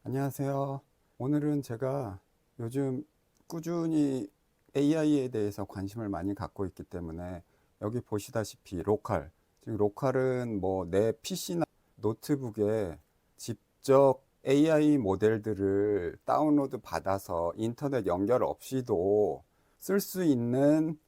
안녕하세요. 오늘은 제가 요즘 꾸준히 AI에 대해서 관심을 많이 갖고 있기 때문에 여기 보시다시피 로컬, 지금 로컬은 뭐 내 PC나 노트북에 직접 AI 모델들을 다운로드 받아서 인터넷 연결 없이도 쓸 수 있는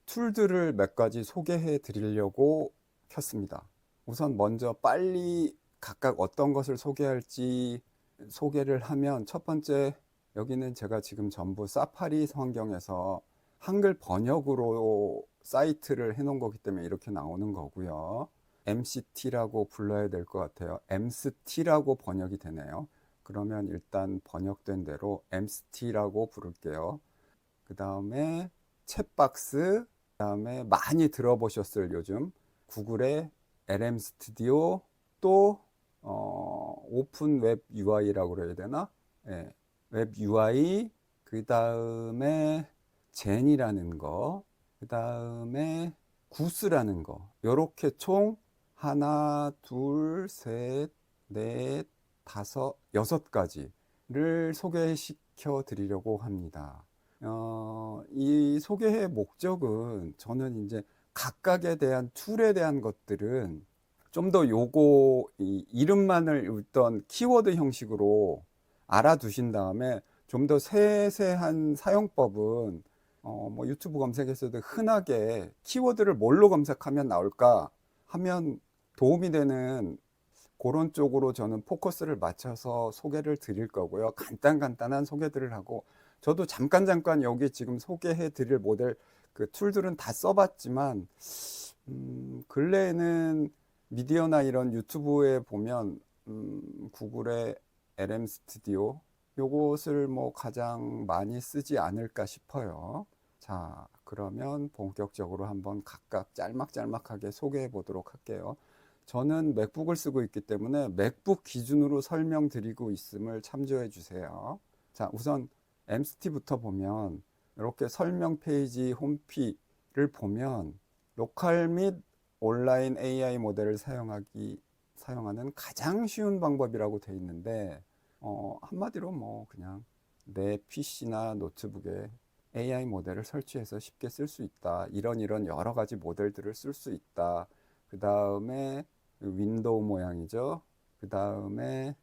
툴들을 몇 가지 소개해 드리려고 켰습니다. 우선 먼저 빨리 각각 어떤 것을 소개할지 소개를 하면, 첫 번째, 여기는 제가 지금 전부 사파리 환경에서 한글 번역으로 사이트를 해놓은 거기 때문에 이렇게 나오는 거고요. MCT라고 불러야 될 것 같아요. MST라고 번역이 되네요. 그러면 일단 번역된 대로 MST라고 부를게요. 그 다음에 챗박스, 그 다음에 많이 들어보셨을 요즘 구글의 LM 스튜디오, 또 오픈 웹 UI라고 그래야 되나? 예, 웹 UI, 그 다음에 젠이라는 거, 그 다음에 구스라는 거. 요렇게 총 하나, 둘, 셋, 넷, 다섯, 여섯 가지를 소개시켜 드리려고 합니다. 이 소개의 목적은, 저는 이제 각각에 대한 툴에 대한 것들은 좀 더 요거 이름만을 일단 키워드 형식으로 알아두신 다음에, 좀 더 세세한 사용법은 뭐 유튜브 검색에서도 흔하게 키워드를 뭘로 검색하면 나올까 하면 도움이 되는 그런 쪽으로 저는 포커스를 맞춰서 소개를 드릴 거고요. 간단한 소개들을 하고, 저도 잠깐 여기 지금 소개해 드릴 모델 그 툴들은 다 써봤지만, 근래에는 미디어나 이런 유튜브에 보면 구글의 LM 스튜디오 요것을 뭐 가장 많이 쓰지 않을까 싶어요. 자, 그러면 본격적으로 한번 각각 짤막짤막하게 소개해 보도록 할게요. 저는 맥북을 쓰고 있기 때문에 맥북 기준으로 설명드리고 있음을 참조해 주세요. 자, 우선 MCT부터 보면, 이렇게 설명 페이지 홈피를 보면 로컬 및 온라인 AI 모델을 사용하는 가장 쉬운 방법이라고 되어 있는데, 한마디로 뭐 그냥 내 PC나 노트북에 AI 모델을 설치해서 쉽게 쓸 수 있다. 이런 여러 가지 모델들을 쓸 수 있다. 그 다음에 윈도우 모양이죠. 그 다음에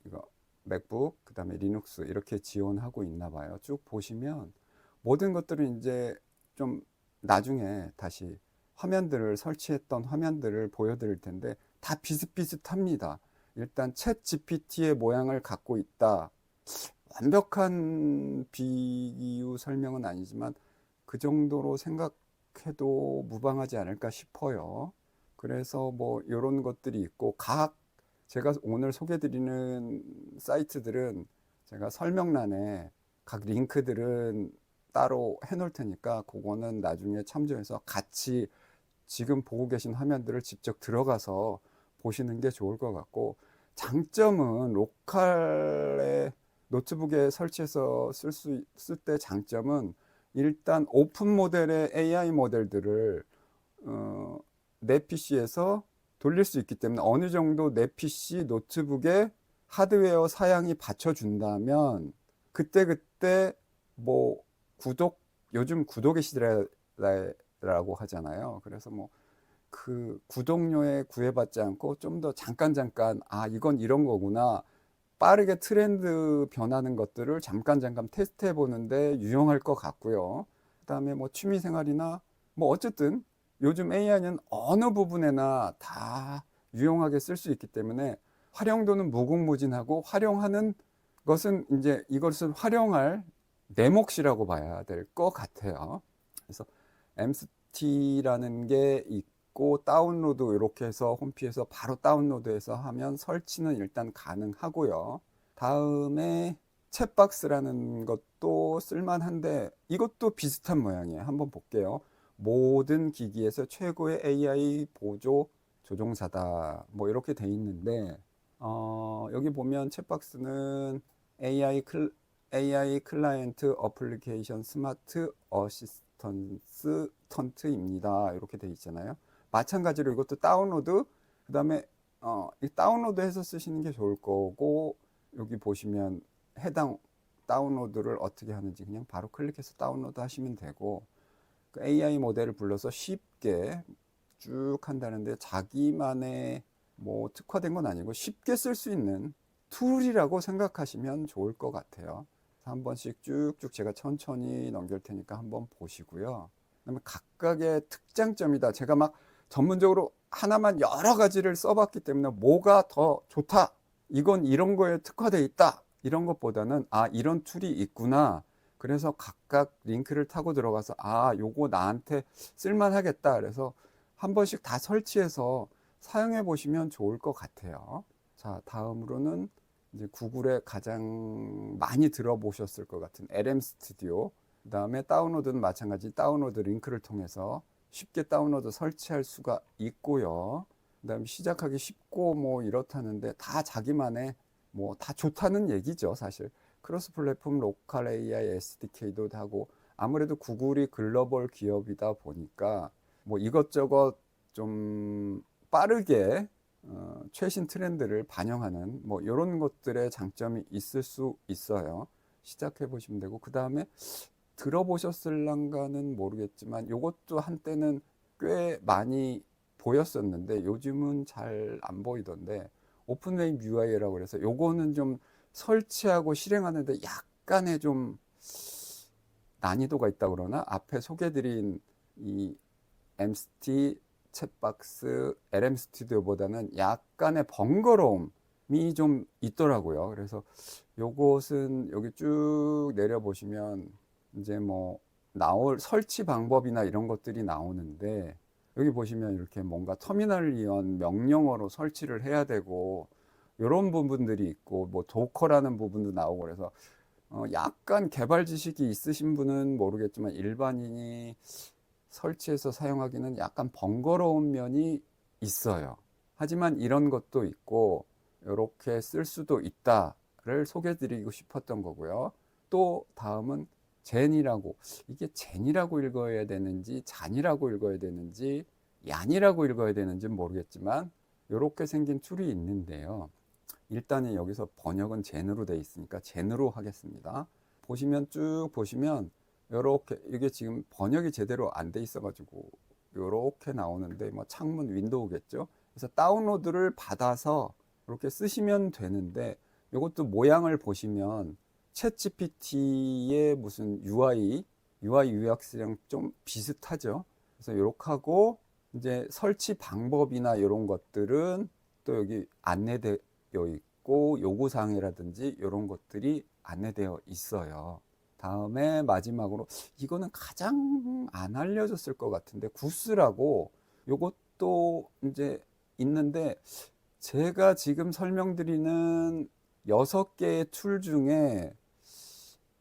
이거 맥북, 그 다음에 리눅스 이렇게 지원하고 있나 봐요. 쭉 보시면 모든 것들은 이제 좀 나중에 다시 화면들을 설치했던 화면들을 보여드릴 텐데 다 비슷비슷합니다. 일단 챗 GPT의 모양을 갖고 있다. 완벽한 비유 설명은 아니지만 그 정도로 생각해도 무방하지 않을까 싶어요. 그래서 뭐 이런 것들이 있고, 제가 오늘 소개드리는 사이트들은 제가 설명란에 각 링크들은 따로 해놓을 테니까 그거는 나중에 참조해서 같이 지금 보고 계신 화면들을 직접 들어가서 보시는 게 좋을 것 같고, 장점은 로컬에 노트북에 설치해서 쓸 때 장점은, 일단 오픈 모델의 AI 모델들을 어, 내 PC에서 돌릴 수 있기 때문에, 어느 정도 내 PC 노트북에 하드웨어 사양이 받쳐준다면 그때 뭐 구독, 요즘 구독의 시대라고 하잖아요. 그래서 뭐 그 구독료에 구애받지 않고 좀 더 잠깐 이건 이런 거구나, 빠르게 트렌드 변하는 것들을 잠깐 테스트해 보는데 유용할 것 같고요. 그다음에 뭐 취미 생활이나 뭐 어쨌든 요즘 AI는 어느 부분에나 다 유용하게 쓸 수 있기 때문에 활용도는 무궁무진하고, 활용하는 것은 이제 이것을 활용할 내 몫이라고 봐야 될 것 같아요. 그래서 MST라는 게 있고, 다운로드 이렇게 해서 홈피에서 바로 다운로드해서 하면 설치는 일단 가능하고요. 다음에 챗박스라는 것도 쓸만한데 이것도 비슷한 모양이에요. 한번 볼게요. 모든 기기에서 최고의 AI 보조 조종사다, 뭐 이렇게 돼 있는데, 여기 보면 챗박스는 AI 클라이언트 어플리케이션 스마트 어시스턴트입니다. 이렇게 돼 있잖아요. 마찬가지로 이것도 다운로드, 그 다음에 이 다운로드해서 쓰시는 게 좋을 거고, 여기 보시면 해당 다운로드를 어떻게 하는지 그냥 바로 클릭해서 다운로드 하시면 되고, 그 AI 모델을 불러서 쉽게 쭉 한다는데, 자기만의 뭐 특화된 건 아니고 쉽게 쓸 수 있는 툴이라고 생각하시면 좋을 것 같아요. 한 번씩 쭉쭉 제가 천천히 넘길 테니까 한번 보시고요. 그다음에 각각의 특장점이다. 제가 막 전문적으로 하나만 여러 가지를 써봤기 때문에 뭐가 더 좋다, 이건 이런 거에 특화되어 있다, 이런 것보다는 이런 툴이 있구나, 그래서 각각 링크를 타고 들어가서 요거 나한테 쓸만하겠다, 그래서 한 번씩 다 설치해서 사용해 보시면 좋을 것 같아요. 자, 다음으로는 이제 구글에 가장 많이 들어보셨을 것 같은 LM 스튜디오, 그 다음에 다운로드는 마찬가지 다운로드 링크를 통해서 쉽게 다운로드 설치할 수가 있고요. 그 다음에 시작하기 쉽고 뭐 이렇다는데, 다 자기만의 뭐 다 좋다는 얘기죠, 사실. 크로스 플랫폼 로컬 AI SDK도 하고, 아무래도 구글이 글로벌 기업이다 보니까 뭐 이것저것 좀 빠르게 최신 트렌드를 반영하는 뭐 이런 것들의 장점이 있을 수 있어요. 시작해 보시면 되고, 그 다음에 들어보셨을랑가는 모르겠지만 이것도 한때는 꽤 많이 보였었는데 요즘은 잘 안 보이던데, 오픈웨이 UI라고 그래서 요거는 좀 설치하고 실행하는데 약간의 좀 난이도가 있다 그러나, 앞에 소개드린 이 MST 챗박스 LM 스튜디오보다는 약간의 번거로움이 좀 있더라고요. 그래서 요것은 여기 쭉 내려보시면 이제 뭐 나올 설치 방법이나 이런 것들이 나오는데, 여기 보시면 이렇게 뭔가 터미널 이온 명령어로 설치를 해야 되고 이런 부분들이 있고, 뭐 도커라는 부분도 나오고, 그래서 약간 개발 지식이 있으신 분은 모르겠지만 일반인이 설치해서 사용하기는 약간 번거로운 면이 있어요. 하지만 이런 것도 있고 이렇게 쓸 수도 있다를 소개드리고 싶었던 거고요. 또 다음은 젠이라고, 이게 젠이라고 읽어야 되는지 잔이라고 읽어야 되는지 얀이라고 읽어야 되는지 모르겠지만 이렇게 생긴 툴이 있는데요. 일단은 여기서 번역은 젠으로 되어 있으니까 젠으로 하겠습니다. 보시면 쭉 보시면 이렇게, 이게 지금 번역이 제대로 안 돼 있어 가지고 이렇게 나오는데, 뭐 창문 윈도우겠죠. 그래서 다운로드를 받아서 이렇게 쓰시면 되는데, 이것도 모양을 보시면 챗 GPT의 무슨 UI UX랑 좀 비슷하죠. 그래서 이렇게 하고, 이제 설치 방법이나 이런 것들은 또 여기 안내되어 있고 요구사항이라든지 이런 것들이 안내되어 있어요. 다음에 마지막으로, 이거는 가장 안 알려졌을 것 같은데, 구스라고 요것도 이제 있는데, 제가 지금 설명드리는 6개의 툴 중에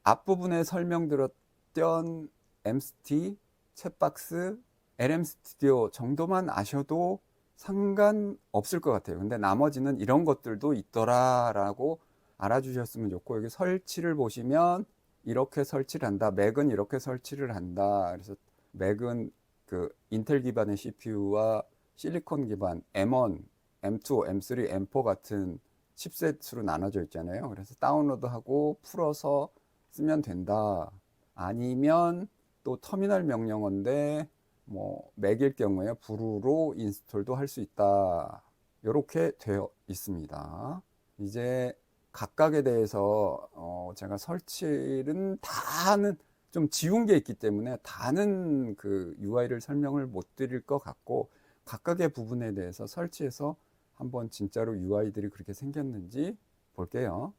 앞부분에 설명드렸던 MST, 챗박스, LM 스튜디오 정도만 아셔도 상관없을 것 같아요. 근데 나머지는 이런 것들도 있더라라고 알아주셨으면 좋고, 여기 설치를 보시면 이렇게 설치를 한다. 맥은 이렇게 설치를 한다. 그래서 맥은 그 인텔 기반의 CPU와 실리콘 기반 M1, M2, M3, M4 같은 칩셋으로 나눠져 있잖아요. 그래서 다운로드하고 풀어서 쓰면 된다. 아니면 또 터미널 명령어인데 뭐 맥일 경우에 브루로 인스톨도 할 수 있다. 이렇게 되어 있습니다. 이제 각각에 대해서 제가 설치는 다는 좀 지운 게 있기 때문에 다는 그 UI를 설명을 못 드릴 것 같고, 각각의 부분에 대해서 설치해서 한번 진짜로 UI들이 그렇게 생겼는지 볼게요.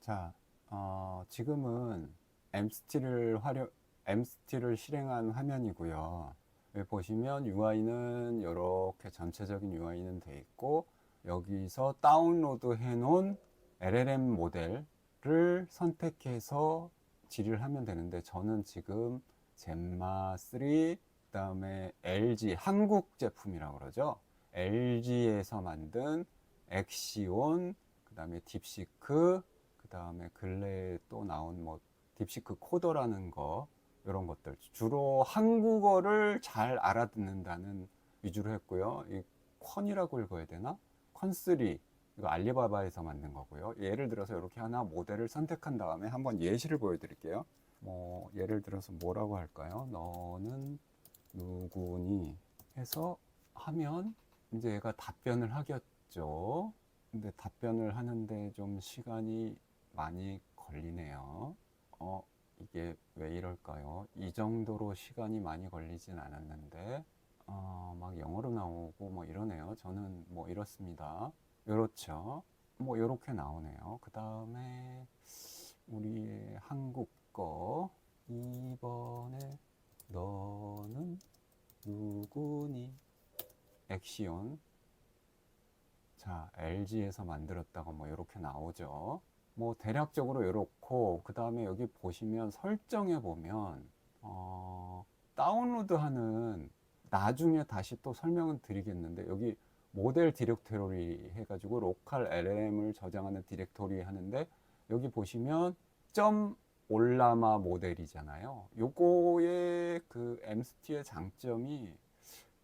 자, 지금은 MST를 실행한 화면이고요. 여기 보시면 UI는 이렇게 전체적인 UI는 돼 있고, 여기서 다운로드 해 놓은 LLM 모델을 선택해서 질의를 하면 되는데, 저는 지금 젠마 3, 그 다음에 LG 한국 제품이라고 그러죠. LG에서 만든 엑시온, 그 다음에 딥시크, 그 다음에 근래에 또 나온 뭐 딥시크 코더라는 거, 이런 것들 주로 한국어를 잘 알아듣는다는 위주로 했고요. 이 퀀이라고 읽어야 되나? 컨3 이거 알리바바에서 만든 거고요. 예를 들어서 이렇게 하나 모델을 선택한 다음에 한번 예시를 보여드릴게요. 뭐 예를 들어서 뭐라고 할까요? 너는 누구니 해서 하면 이제 얘가 답변을 하겠죠. 근데 답변을 하는데 좀 시간이 많이 걸리네요. 이게 왜 이럴까요? 이 정도로 시간이 많이 걸리진 않았는데 막 영어로 나오고 뭐 이러네요. 저는 뭐 이렇습니다. 이렇죠. 뭐 이렇게 나오네요. 그 다음에 우리의 한국 거 2번에 너는 누구니? 액시온. 자, LG에서 만들었다고 뭐 이렇게 나오죠. 뭐 대략적으로 이렇고, 그 다음에 여기 보시면 설정해 보면 다운로드하는 나중에 다시 또 설명을 드리겠는데, 여기 모델 디렉토리 해가지고 로컬 LLM을 저장하는 디렉토리 하는데, 여기 보시면 점 올라마 모델이잖아요. 요거의 그 MST의 장점이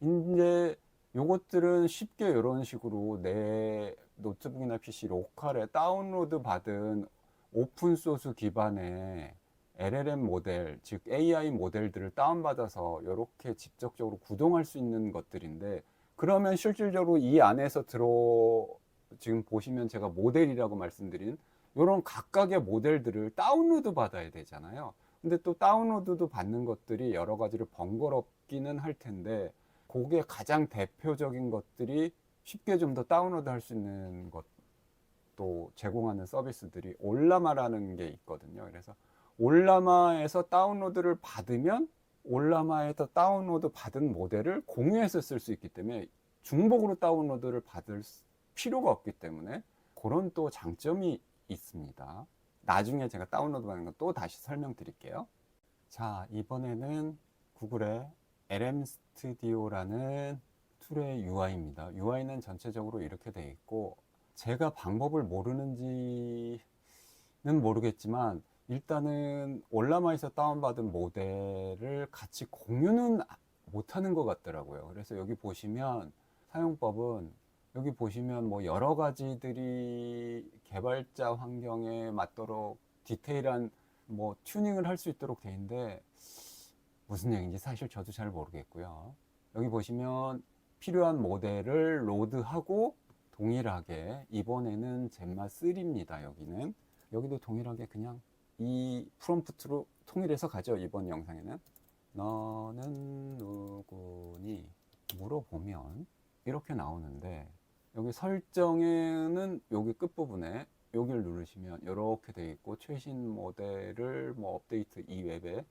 이제 요것들은 쉽게 이런 식으로 내 노트북이나 PC 로컬에 다운로드 받은 오픈소스 기반의 LLM 모델, 즉 AI 모델들을 다운받아서 이렇게 직접적으로 구동할 수 있는 것들인데, 그러면 실질적으로 이 안에서 지금 보시면 제가 모델이라고 말씀드린 이런 각각의 모델들을 다운로드 받아야 되잖아요. 근데 또 다운로드도 받는 것들이 여러 가지로 번거롭기는 할 텐데, 그게 가장 대표적인 것들이 쉽게 좀 더 다운로드 할 수 있는 것도 제공하는 서비스들이 올라마라는 게 있거든요. 그래서 올라마에서 다운로드를 받으면 올라마에서 다운로드 받은 모델을 공유해서 쓸 수 있기 때문에 중복으로 다운로드를 받을 필요가 없기 때문에 그런 또 장점이 있습니다. 나중에 제가 다운로드 받는 거 또 다시 설명드릴게요. 자, 이번에는 구글의 LM 스튜디오라는 툴의 UI입니다. UI는 전체적으로 이렇게 되어 있고, 제가 방법을 모르는지는 모르겠지만 일단은 올라마에서 다운받은 모델을 같이 공유는 못하는 것 같더라고요. 그래서 여기 보시면 사용법은, 여기 보시면 뭐 여러 가지들이 개발자 환경에 맞도록 디테일한 뭐 튜닝을 할 수 있도록 되어 있는데, 무슨 얘기인지 사실 저도 잘 모르겠고요. 여기 보시면 필요한 모델을 로드하고 동일하게, 이번에는 젠마 3입니다. 여기도 동일하게 그냥 이 프롬프트로 통일해서 가죠. 이번 영상에는 너는 누구니 물어보면 이렇게 나오는데, 여기 설정에는 여기 끝부분에 여기를 누르시면 이렇게 되어 있고, 최신 모델을 뭐 업데이트 이 웹에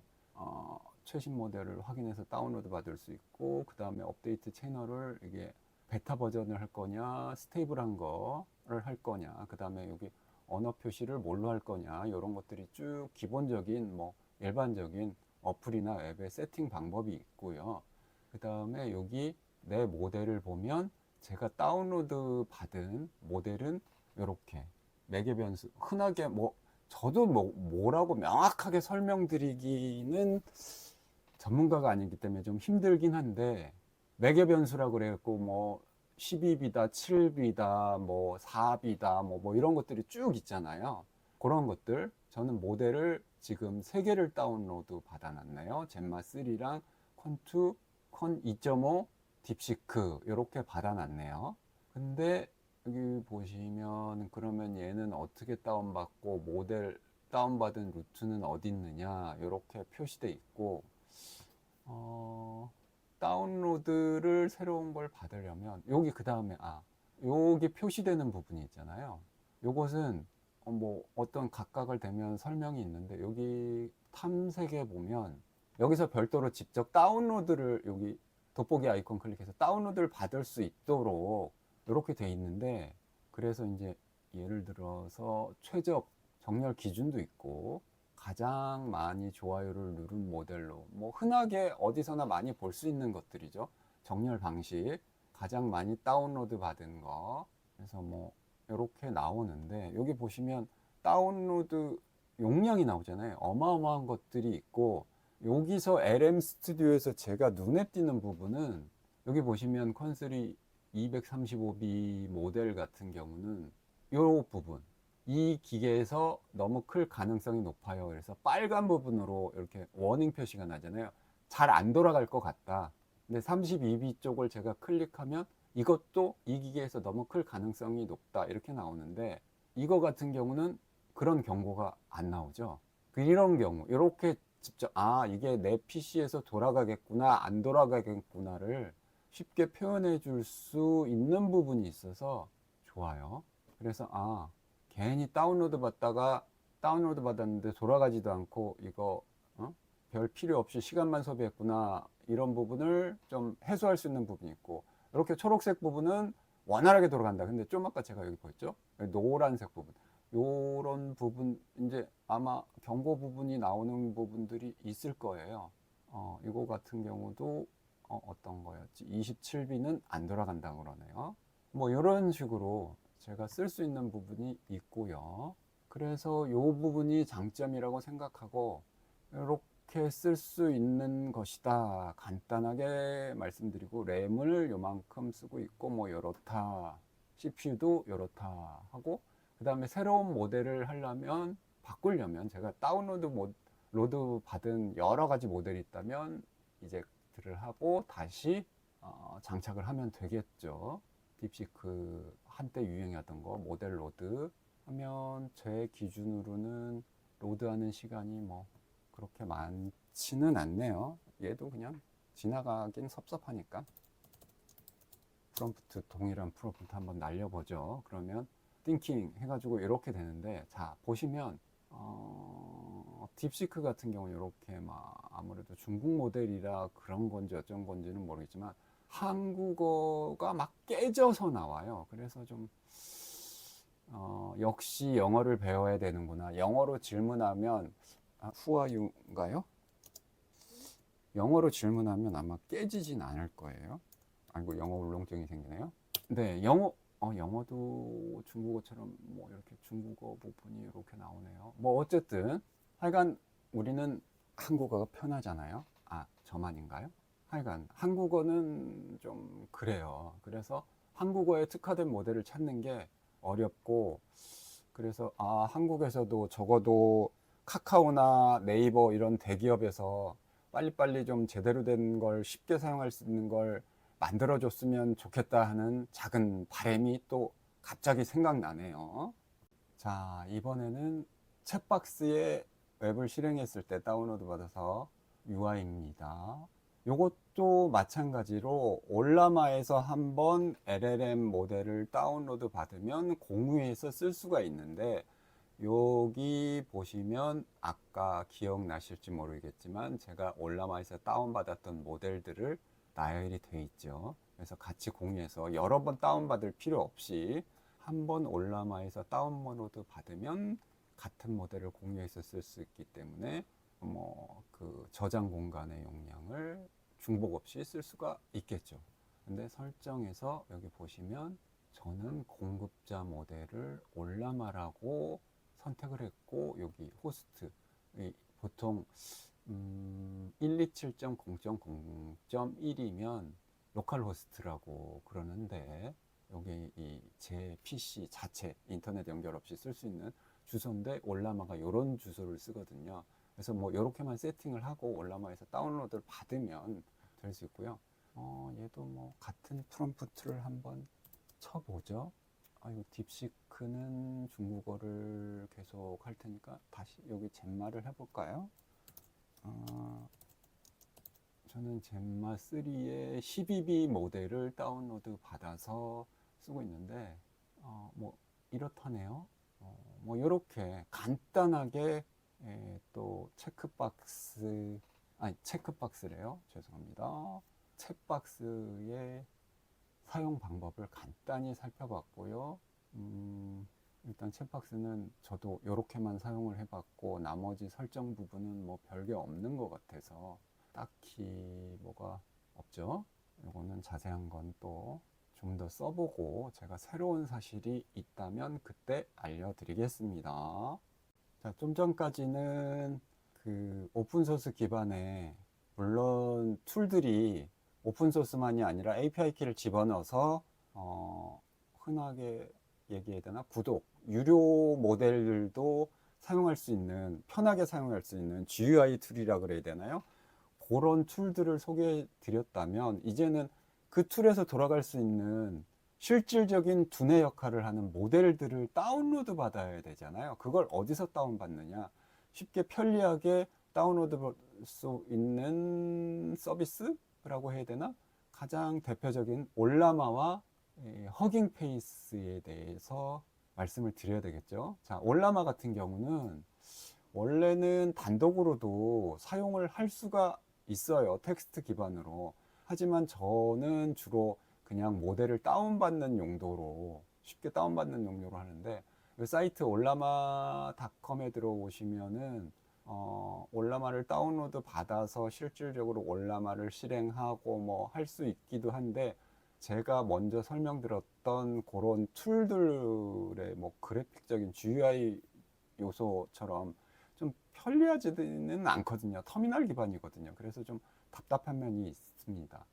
최신 모델을 확인해서 다운로드 받을 수 있고, 그 다음에 업데이트 채널을 이게 베타 버전을 할 거냐, 스테이블한 거를 할 거냐, 그 다음에 여기 언어 표시를 뭘로 할 거냐, 이런 것들이 쭉 기본적인 뭐 일반적인 어플이나 앱의 세팅 방법이 있고요. 그 다음에 여기 내 모델을 보면 제가 다운로드 받은 모델은 이렇게 매개 변수, 흔하게 뭐 저도 뭐라고 명확하게 설명드리기는 전문가가 아니기 때문에 좀 힘들긴 한데, 매개 변수라고 그래갖고 뭐 12비다, 7비다, 뭐 4비다, 뭐 이런 것들이 쭉 있잖아요. 그런 것들, 저는 모델을 지금 3개를 다운로드 받아놨네요. 젠마 3랑 컨2, 컨 2.5, 딥시크 이렇게 받아놨네요. 근데 여기 보시면 그러면 얘는 어떻게 다운받고 모델 다운받은 루트는 어디 있느냐 이렇게 표시돼 있고, 다운로드를 새로운 걸 받으려면 여기 그 다음에 여기 표시되는 부분이 있잖아요. 요것은 뭐 어떤 각각을 대면 설명이 있는데, 여기 탐색해 보면 여기서 별도로 직접 다운로드를, 여기 돋보기 아이콘 클릭해서 다운로드를 받을 수 있도록 이렇게 돼 있는데, 그래서 이제 예를 들어서 최적 정렬 기준도 있고, 가장 많이 좋아요를 누른 모델로, 뭐 흔하게 어디서나 많이 볼 수 있는 것들이죠. 정렬 방식, 가장 많이 다운로드 받은 거, 그래서 뭐 이렇게 나오는데, 여기 보시면 다운로드 용량이 나오잖아요. 어마어마한 것들이 있고, 여기서 LM 스튜디오에서 제가 눈에 띄는 부분은 여기 보시면 컨3 235B 모델 같은 경우는 이 부분, 이 기계에서 너무 클 가능성이 높아요. 그래서 빨간 부분으로 이렇게 워닝 표시가 나잖아요. 잘 안 돌아갈 것 같다. 근데 32B 쪽을 제가 클릭하면 이것도 이 기계에서 너무 클 가능성이 높다 이렇게 나오는데, 이거 같은 경우는 그런 경고가 안 나오죠. 이런 경우 이렇게 직접 이게 내 PC에서 돌아가겠구나 안 돌아가겠구나를 쉽게 표현해 줄 수 있는 부분이 있어서 좋아요. 그래서 괜히 다운로드 받다가 다운로드 받았는데 돌아가지도 않고 이거 별 필요 없이 시간만 소비했구나, 이런 부분을 좀 해소할 수 있는 부분이 있고, 이렇게 초록색 부분은 원활하게 돌아간다. 근데 좀 아까 제가 여기 보였죠? 노란색 부분, 요런 부분 이제 아마 경고 부분이 나오는 부분들이 있을 거예요. 이거 같은 경우도 어떤 거였지? 27B는 안 돌아간다고 그러네요. 뭐 이런 식으로 제가 쓸 수 있는 부분이 있고요. 그래서 이 부분이 장점이라고 생각하고 이렇게 쓸 수 있는 것이다 간단하게 말씀드리고, 램을 요만큼 쓰고 있고 뭐 이렇다, CPU도 이렇다 하고, 그 다음에 새로운 모델을 하려면 바꾸려면 제가 로드 받은 여러 가지 모델이 있다면 이젝트를 하고 다시 장착을 하면 되겠죠. 딥시크 한때 유행하던 거 모델 로드 하면 제 기준으로는 로드하는 시간이 뭐 그렇게 많지는 않네요. 얘도 그냥 지나가긴 섭섭하니까 프롬프트, 동일한 프롬프트 한번 날려보죠. 그러면 띵킹 해가지고 이렇게 되는데, 자 보시면 딥시크 같은 경우는 이렇게 막 아무래도 중국 모델이라 그런 건지 어쩐 건지는 모르겠지만 한국어가 막 깨져서 나와요. 그래서 좀 역시 영어를 배워야 되는구나. 영어로 질문하면 후아유인가요? 영어로 질문하면 아마 깨지진 않을 거예요. 아이고, 영어 울렁증이 생기네요. 네, 영어도 중국어처럼 뭐 이렇게 중국어 부분이 이렇게 나오네요. 뭐 어쨌든 하여간 우리는 한국어가 편하잖아요. 저만인가요? 하여간 한국어는 좀 그래요. 그래서 한국어에 특화된 모델을 찾는 게 어렵고, 그래서 한국에서도 적어도 카카오나 네이버 이런 대기업에서 빨리빨리 좀 제대로 된 걸 쉽게 사용할 수 있는 걸 만들어줬으면 좋겠다 하는 작은 바람이 또 갑자기 생각나네요. 자, 이번에는 챗박스에 웹을 실행했을 때 다운로드 받아서 UI입니다. 이것도 마찬가지로 올라마에서 한번 LLM 모델을 다운로드 받으면 공유해서 쓸 수가 있는데, 여기 보시면 아까 기억나실지 모르겠지만 제가 올라마에서 다운받았던 모델들을 나열이 돼 있죠. 그래서 같이 공유해서 여러 번 다운받을 필요 없이 한 번 올라마에서 다운로드 받으면 같은 모델을 공유해서 쓸 수 있기 때문에 그 저장 공간의 용량을 중복 없이 쓸 수가 있겠죠. 근데 설정에서 여기 보시면 저는 공급자 모델을 올라마라고 선택을 했고, 여기 호스트 보통 127.0.0.1이면 로컬 호스트라고 그러는데, 여기 제 PC 자체 인터넷 연결 없이 쓸 수 있는 주소인데 올라마가 이런 주소를 쓰거든요. 그래서 뭐 이렇게만 세팅을 하고 올라마에서 다운로드를 받으면 될 수 있고요. 얘도 뭐 같은 프롬프트를 한번 쳐보죠. 이 딥시크는 중국어를 계속 할 테니까 다시 여기 젠마를 해볼까요? 저는 젠마 3의 12B 모델을 다운로드 받아서 쓰고 있는데 뭐 이렇다네요. 뭐 이렇게 간단하게 또 체크박스래요. 죄송합니다. 챗박스의 사용 방법을 간단히 살펴봤고요. 일단 챗박스는 저도 이렇게만 사용을 해봤고, 나머지 설정 부분은 뭐 별게 없는 것 같아서 딱히 뭐가 없죠. 이거는 자세한 건 또 좀 더 써보고 제가 새로운 사실이 있다면 그때 알려드리겠습니다. 자, 좀 전까지는 그 오픈소스 기반의, 물론 툴들이 오픈소스만이 아니라 API 키를 집어넣어서 흔하게 얘기해야 되나? 구독, 유료 모델들도 사용할 수 있는, 편하게 사용할 수 있는 GUI 툴이라 그래야 되나요? 그런 툴들을 소개해 드렸다면, 이제는 그 툴에서 돌아갈 수 있는 실질적인 두뇌 역할을 하는 모델들을 다운로드 받아야 되잖아요. 그걸 어디서 다운받느냐? 쉽게 편리하게 다운로드 받을 수 있는 서비스라고 해야 되나? 가장 대표적인 올라마와 허깅 페이스에 대해서 말씀을 드려야 되겠죠. 자, 올라마 같은 경우는 원래는 단독으로도 사용을 할 수가 있어요. 텍스트 기반으로. 하지만 저는 주로 그냥 모델을 다운받는 용도로, 쉽게 다운받는 용도로 하는데, 그 사이트 올라마닷컴에 들어오시면은 올라마를 다운로드 받아서 실질적으로 올라마를 실행하고 뭐 할 수 있기도 한데, 제가 먼저 설명드렸던 그런 툴들의 뭐 그래픽적인 GUI 요소처럼 좀 편리하지는 않거든요. 터미널 기반이거든요. 그래서 좀 답답한 면이 있습니다.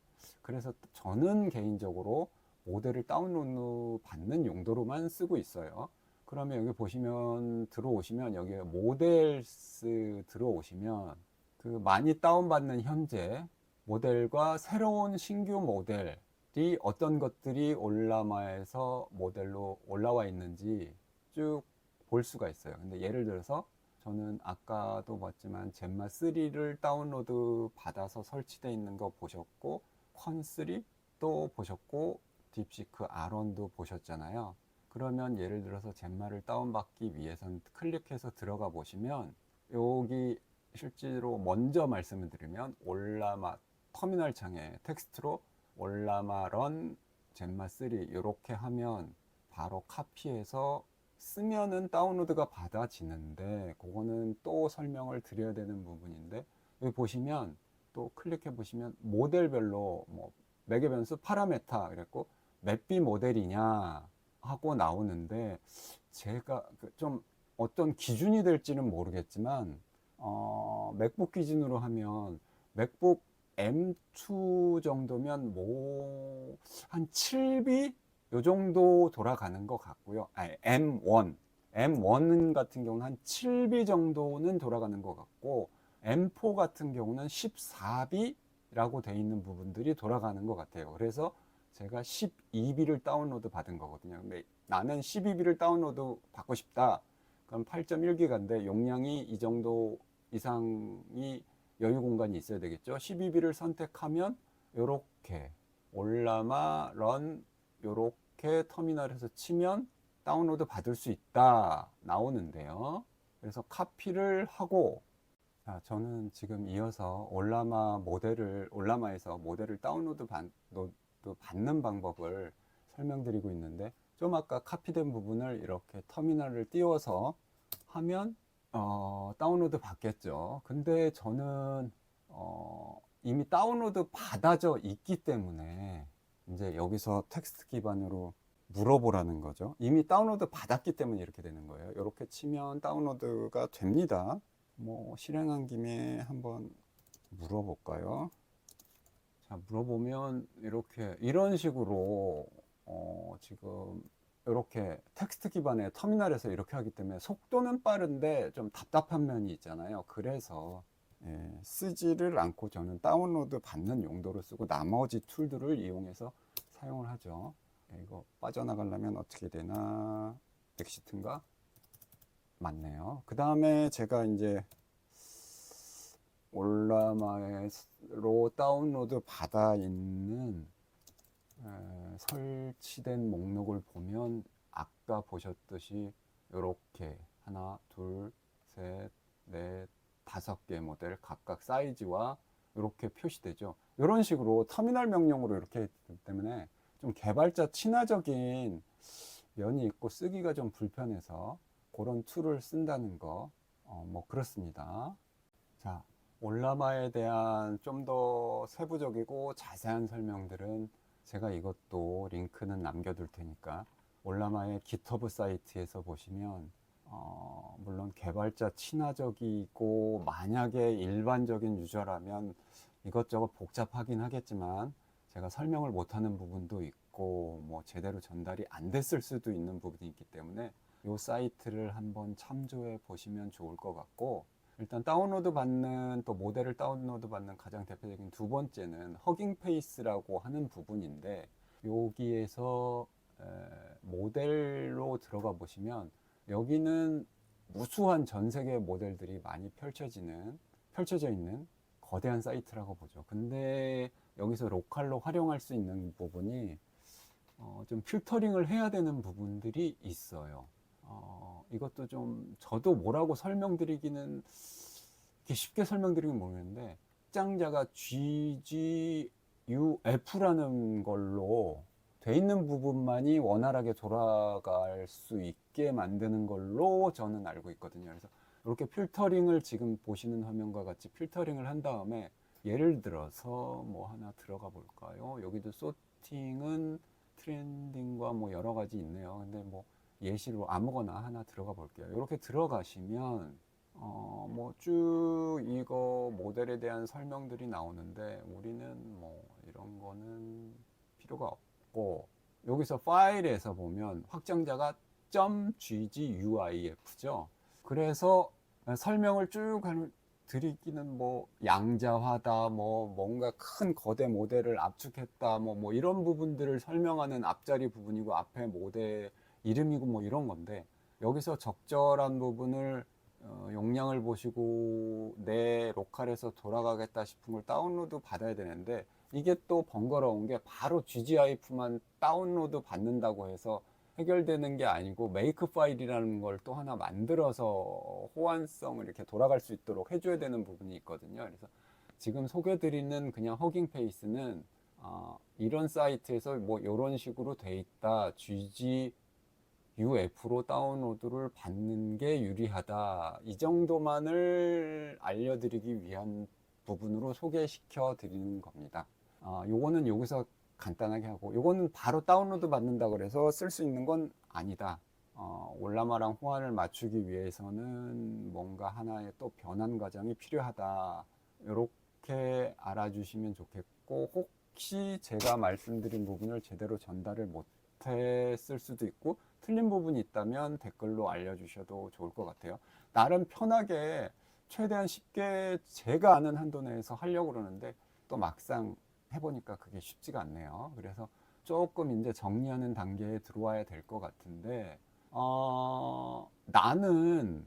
그래서 저는 개인적으로 모델을 다운로드 받는 용도로만 쓰고 있어요. 그러면 여기 보시면 들어오시면 여기 모델스 들어오시면 그 많이 다운받는 현재 모델과 새로운 신규 모델이 어떤 것들이 올라마에서 모델로 올라와 있는지 쭉 볼 수가 있어요. 근데 예를 들어서 저는 아까도 봤지만 젠마 3를 다운로드 받아서 설치되어 있는 거 보셨고, 콘3 또 보셨고, 딥시크 R1도 보셨잖아요. 그러면 예를 들어서 젠마를 다운받기 위해서는 클릭해서 들어가 보시면 여기 실제로 먼저 말씀을 드리면 올라마 터미널 창에 텍스트로 올라마 런 젠마 3 이렇게 하면 바로 카피해서 쓰면은 다운로드가 받아지는데, 그거는 또 설명을 드려야 되는 부분인데, 여기 보시면 또 클릭해 보시면 모델별로 뭐 매개 변수 파라메타 그랬고 맵비 모델이냐 하고 나오는데, 제가 좀 어떤 기준이 될지는 모르겠지만 맥북 기준으로 하면 맥북 M2 정도면 뭐 한 7B 요 정도 돌아가는 것 같고요. 아니, M1 같은 경우는 한 7B 정도는 돌아가는 것 같고, M4 같은 경우는 14B라고 돼 있는 부분들이 돌아가는 것 같아요. 그래서 제가 12B를 다운로드 받은 거거든요. 근데 나는 12B를 다운로드 받고 싶다. 그럼 8.1기가인데 용량이 이 정도 이상이 여유 공간이 있어야 되겠죠. 12B를 선택하면 이렇게 올라마 런 이렇게 터미널에서 치면 다운로드 받을 수 있다 나오는데요. 그래서 카피를 하고, 자, 저는 지금 이어서 올라마에서 모델을 다운로드 받는 방법을 설명드리고 있는데, 좀 아까 카피된 부분을 이렇게 터미널을 띄워서 하면 다운로드 받겠죠. 근데 저는 이미 다운로드 받아져 있기 때문에 이제 여기서 텍스트 기반으로 물어보라는 거죠. 이미 다운로드 받았기 때문에 이렇게 되는 거예요. 이렇게 치면 다운로드가 됩니다. 뭐 실행한 김에 한번 물어볼까요? 자, 물어보면 이렇게 이런 식으로 지금 이렇게 텍스트 기반의 터미널에서 이렇게 하기 때문에 속도는 빠른데 좀 답답한 면이 있잖아요. 그래서 쓰지를 않고 저는 다운로드 받는 용도로 쓰고 나머지 툴들을 이용해서 사용을 하죠. 이거 빠져나가려면 어떻게 되나? 엑시트인가? 맞네요. 그 다음에 제가 이제 올라마로 다운로드 받아 있는 설치된 목록을 보면 아까 보셨듯이 이렇게 하나, 둘, 셋, 넷, 5개 모델 각각 사이즈와 이렇게 표시되죠. 이런 식으로 터미널 명령으로 이렇게 했기 때문에 좀 개발자 친화적인 면이 있고 쓰기가 좀 불편해서 그런 툴을 쓴다는 거, 뭐 그렇습니다. 자, 올라마에 대한 좀 더 세부적이고 자세한 설명들은 제가 이것도 링크는 남겨둘 테니까 올라마의 깃허브 사이트에서 보시면 물론 개발자 친화적이고 만약에 일반적인 유저라면 이것저것 복잡하긴 하겠지만 제가 설명을 못하는 부분도 있고 있고 뭐 제대로 전달이 안 됐을 수도 있는 부분이 있기 때문에 이 사이트를 한번 참조해 보시면 좋을 것 같고, 일단 다운로드 받는, 또 모델을 다운로드 받는 가장 대표적인 두 번째는 허깅 페이스라고 하는 부분인데, 여기에서 모델로 들어가 보시면 여기는 무수한 전 세계 모델들이 많이 펼쳐져 있는 거대한 사이트라고 보죠. 근데 여기서 로컬로 활용할 수 있는 부분이 좀 필터링을 해야 되는 부분들이 있어요. 이것도 좀 저도 뭐라고 설명드리기는, 이렇게 쉽게 설명드리긴 모르겠는데, 확장자가 GGUF라는 걸로 돼 있는 부분만이 원활하게 돌아갈 수 있게 만드는 걸로 저는 알고 있거든요. 그래서 이렇게 필터링을, 지금 보시는 화면과 같이 필터링을 한 다음에, 예를 들어서 뭐 하나 들어가 볼까요? 여기도 소팅은 트렌딩과 뭐 여러 가지 있네요. 근데 뭐 예시로 아무거나 하나 들어가 볼게요. 이렇게 들어가시면 뭐 쭉 이거 모델에 대한 설명들이 나오는데, 우리는 뭐 이런 거는 필요가 없고, 여기서 파일에서 보면 확장자가 .gguif죠. 그래서 설명을 쭉 드리기는, 뭐 양자화다, 뭐 뭔가 큰 거대 모델을 압축했다, 뭐 이런 부분들을 설명하는 앞자리 부분이고, 앞에 모델 이름이고 뭐 이런 건데, 여기서 적절한 부분을 용량을 보시고 내 로컬에서 돌아가겠다 싶은 걸 다운로드 받아야 되는데, 이게 또 번거로운 게, 바로 GGIF만 다운로드 받는다고 해서 해결되는 게 아니고, 메이크 파일이라는 걸 또 하나 만들어서 호환성을 이렇게 돌아갈 수 있도록 해줘야 되는 부분이 있거든요. 그래서 지금 소개드리는 그냥 허깅 페이스는 이런 사이트에서 뭐 이런 식으로 돼 있다, GGUF로 다운로드를 받는 게 유리하다, 이 정도만을 알려드리기 위한 부분으로 소개시켜 드리는 겁니다. 요거는 여기서 간단하게 하고, 요거는 바로 다운로드 받는다 그래서 쓸 수 있는 건 아니다. 올라마랑 호환을 맞추기 위해서는 뭔가 하나의 또 변환 과정이 필요하다, 이렇게 알아주시면 좋겠고, 혹시 제가 말씀드린 부분을 제대로 전달을 못했을 수도 있고, 틀린 부분이 있다면 댓글로 알려주셔도 좋을 것 같아요. 나름 편하게 최대한 쉽게 제가 아는 한도 내에서 하려고 그러는데, 또 막상 해보니까 그게 쉽지가 않네요. 그래서 조금 이제 정리하는 단계에 들어와야 될 것 같은데, 나는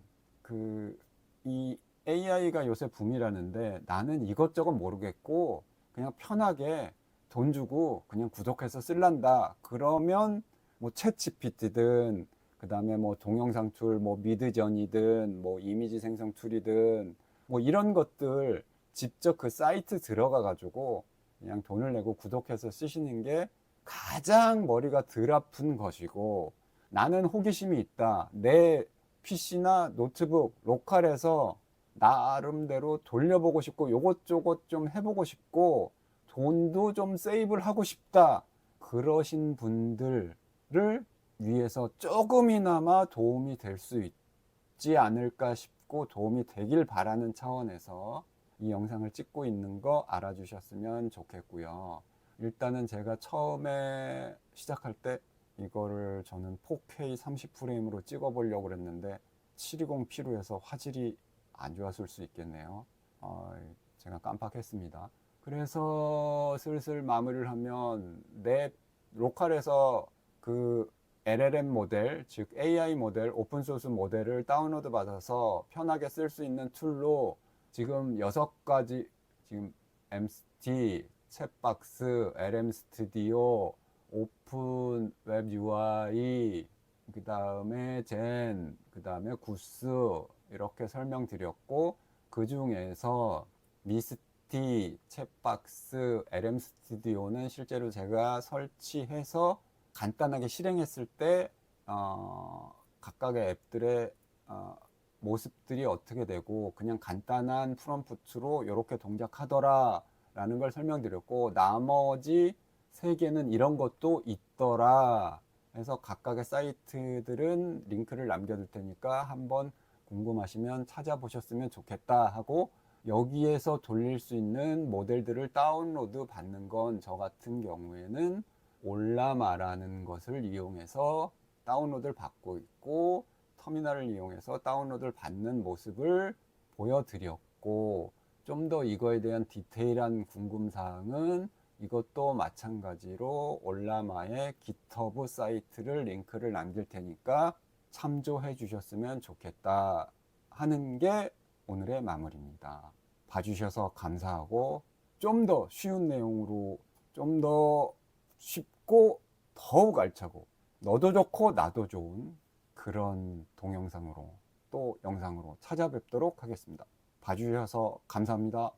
이 AI가 요새 붐이라는데, 나는 이것저것 모르겠고 그냥 편하게 돈 주고 그냥 구독해서 쓸란다, 그러면 뭐 챗 GPT든, 그 다음에 뭐 동영상 툴, 뭐 미드저니든, 뭐 이미지 생성 툴이든, 뭐 이런 것들 직접 그 사이트 들어가 가지고 그냥 돈을 내고 구독해서 쓰시는 게 가장 머리가 덜 아픈 것이고, 나는 호기심이 있다, 내 PC나 노트북 로컬에서 나름대로 돌려보고 싶고 요것저것 좀 해보고 싶고 돈도 좀 세이브를 하고 싶다, 그러신 분들을 위해서 조금이나마 도움이 될 수 있지 않을까 싶고, 도움이 되길 바라는 차원에서 이 영상을 찍고 있는 거 알아주셨으면 좋겠고요. 일단은 제가 처음에 시작할 때 이거를 저는 4K 30프레임으로 찍어 보려고 그랬는데, 720p로에서 화질이 안 좋았을 수 있겠네요. 제가 깜빡했습니다. 그래서 슬슬 마무리를 하면, 내 로컬에서 그 LLM 모델, 즉 AI 모델, 오픈소스 모델을 다운로드 받아서 편하게 쓸 수 있는 툴로 지금 6가지, 지금 MST, 챗박스, LM 스튜디오, 오픈 웹 UI, 그 다음에 젠, 그 다음에 구스, 이렇게 설명드렸고, 그 중에서 미스티, 챗박스, LM 스튜디오는 실제로 제가 설치해서 간단하게 실행했을 때 각각의 앱들의 모습들이 어떻게 되고, 그냥 간단한 프롬프트로 이렇게 동작하더라 라는 걸 설명드렸고, 나머지 3개는 이런 것도 있더라 해서 각각의 사이트들은 링크를 남겨둘 테니까 한번 궁금하시면 찾아보셨으면 좋겠다 하고, 여기에서 돌릴 수 있는 모델들을 다운로드 받는 건 저 같은 경우에는 올라마라는 것을 이용해서 다운로드를 받고 있고, 터미널을 이용해서 다운로드를 받는 모습을 보여드렸고, 좀 더 이거에 대한 디테일한 궁금사항은 이것도 마찬가지로 올라마의 GitHub 사이트를 링크를 남길 테니까 참조해 주셨으면 좋겠다 하는 게 오늘의 마무리입니다. 봐주셔서 감사하고, 좀 더 쉬운 내용으로 좀 더 쉽고 더욱 알차고 너도 좋고 나도 좋은 그런 동영상으로 또 영상으로 찾아뵙도록 하겠습니다. 봐주셔서 감사합니다.